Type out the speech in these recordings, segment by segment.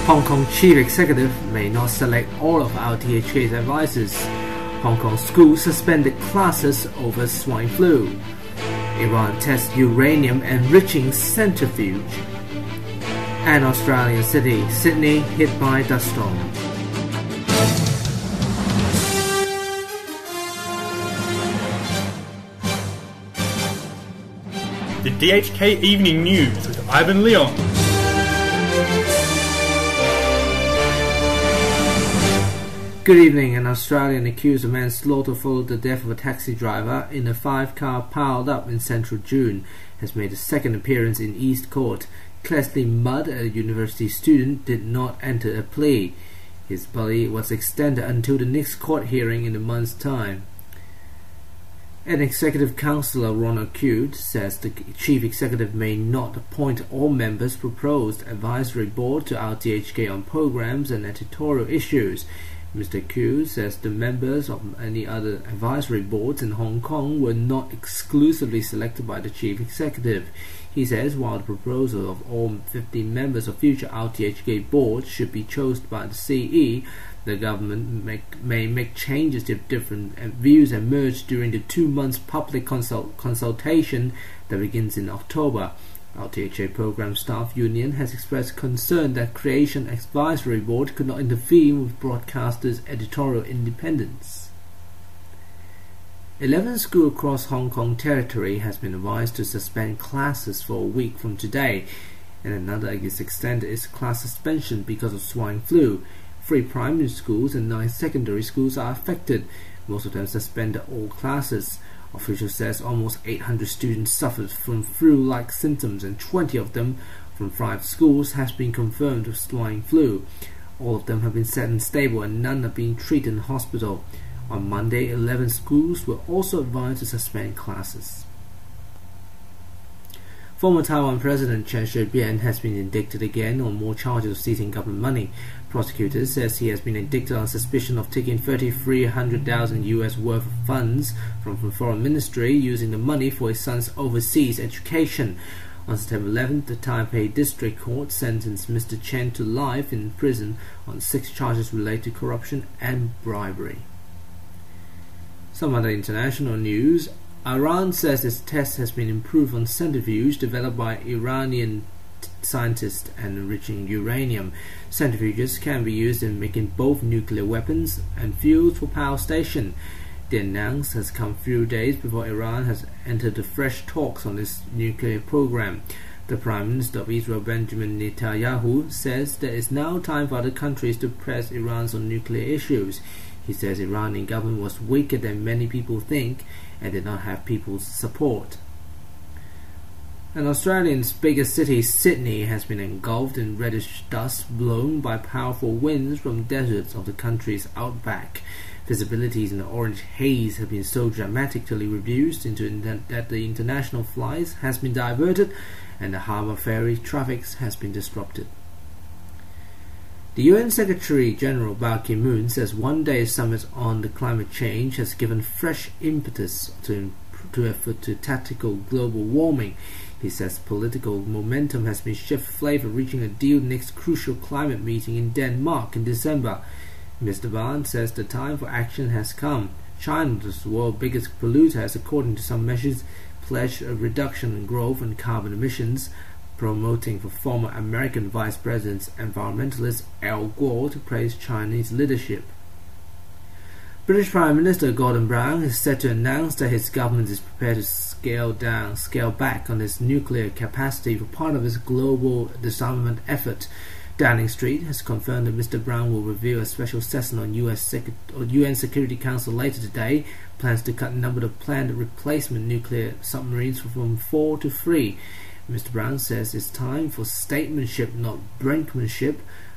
Hong Kong Chief Executive may not select all of RTHK's advisors. Hong Kong schools suspended classes over swine flu. Iran tests uranium enriching centrifuge. And Australian city, Sydney, hit by dust storm. The DHK Evening News with Ivan Leung. Good evening. An Australian accused of manslaughter followed the death of a taxi driver in a 5-car piled-up in central June has made a second appearance in East Court. Clesley Mudd, a university student, did not enter a plea. His body was extended until the next court hearing in a month's time. An executive councillor, Ronald Cute, says the chief executive may not appoint all members proposed advisory board to RTHK on programs and editorial issues. Mr. Q says the members of any other advisory boards in Hong Kong were not exclusively selected by the chief executive. He says while the proposal of all 15 members of future RTHK boards should be chosen by the CE, the government may make changes if different views emerge during the 2-month public consultation that begins in October. RTHK Programme Staff Union has expressed concern that Creation Advisory Board could not interfere with broadcasters' editorial independence. 11 schools across Hong Kong territory has been advised to suspend classes for a week from today, and another is extended its class suspension because of swine flu. 3 primary schools and 9 secondary schools are affected. Most of them suspended all classes. Officials says almost 800 students suffered from flu-like symptoms and 20 of them from 5 schools has been confirmed with swine flu. All of them have been set and stable and none are being treated in hospital. On Monday, 11 schools were also advised to suspend classes. Former Taiwan President Chen Shui-bian has been indicted again on more charges of seizing government money. Prosecutors says he has been indicted on suspicion of taking $300,000 worth of funds from the foreign ministry using the money for his son's overseas education. On September 11th, the Taipei District Court sentenced Mr. Chen to life in prison on 6 charges related to corruption and bribery. Some other international news. Iran says its test has been improved on centrifuge developed by Iranian scientists and enriching uranium. Centrifuges can be used in making both nuclear weapons and fuels for power station. The announcement has come few days before Iran has entered the fresh talks on its nuclear program. The Prime Minister of Israel, Benjamin Netanyahu, says that it's now time for other countries to press Iran on nuclear issues. He says the Iranian government was weaker than many people think and did not have people's support. And Australia's biggest city, Sydney, has been engulfed in reddish dust blown by powerful winds from deserts of the country's outback. Visibilities in the orange haze have been so dramatically reduced that the international flights has been diverted and the harbour ferry traffic has been disrupted. The UN Secretary-General Ban Ki-moon says one-day summit on the climate change has given fresh impetus to tactical global warming. He says political momentum has been shifted favour reaching a deal next crucial climate meeting in Denmark in December. Mr. Ban says the time for action has come. China, the world's biggest polluter, has, according to some measures, pledged a reduction in growth and carbon emissions, promoting for former American Vice President environmentalist Al Gore to praise Chinese leadership. British Prime Minister Gordon Brown is set to announce that his government is prepared to scale back on its nuclear capacity for part of its global disarmament effort. Downing Street has confirmed that Mr. Brown will reveal a special session on UN Security Council later today. Plans to cut the number of planned replacement nuclear submarines from 4 to 3. Mr. Brown says it's time for statesmanship, not brinkmanship,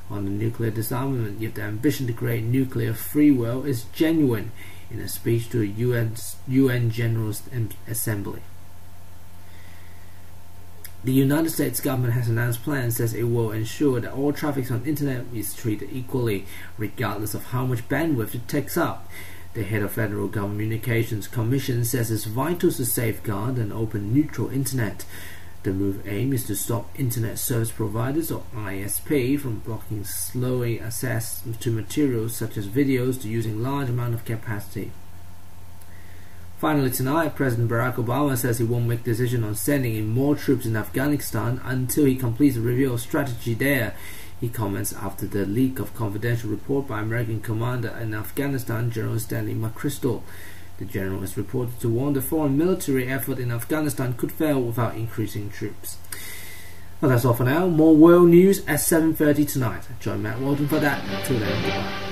on the nuclear disarmament, yet the ambition to create nuclear free world is genuine, in a speech to a UN General Assembly. The United States government has announced plans that it will ensure that all traffic on the internet is treated equally, regardless of how much bandwidth it takes up. The head of Federal Communications Commission says it's vital to safeguard an open, neutral internet. The move aim is to stop Internet Service Providers or ISP from blocking slowing access to materials such as videos to using large amount of capacity. Finally tonight, President Barack Obama says he won't make decision on sending in more troops in Afghanistan until he completes a review of strategy there. He comments after the leak of confidential report by American commander in Afghanistan, General Stanley McChrystal. The general is reported to warn the foreign military effort in Afghanistan could fail without increasing troops. Well, that's all for now. More world news at 7:30 tonight. Join Matt Walton for that. Till then, goodbye.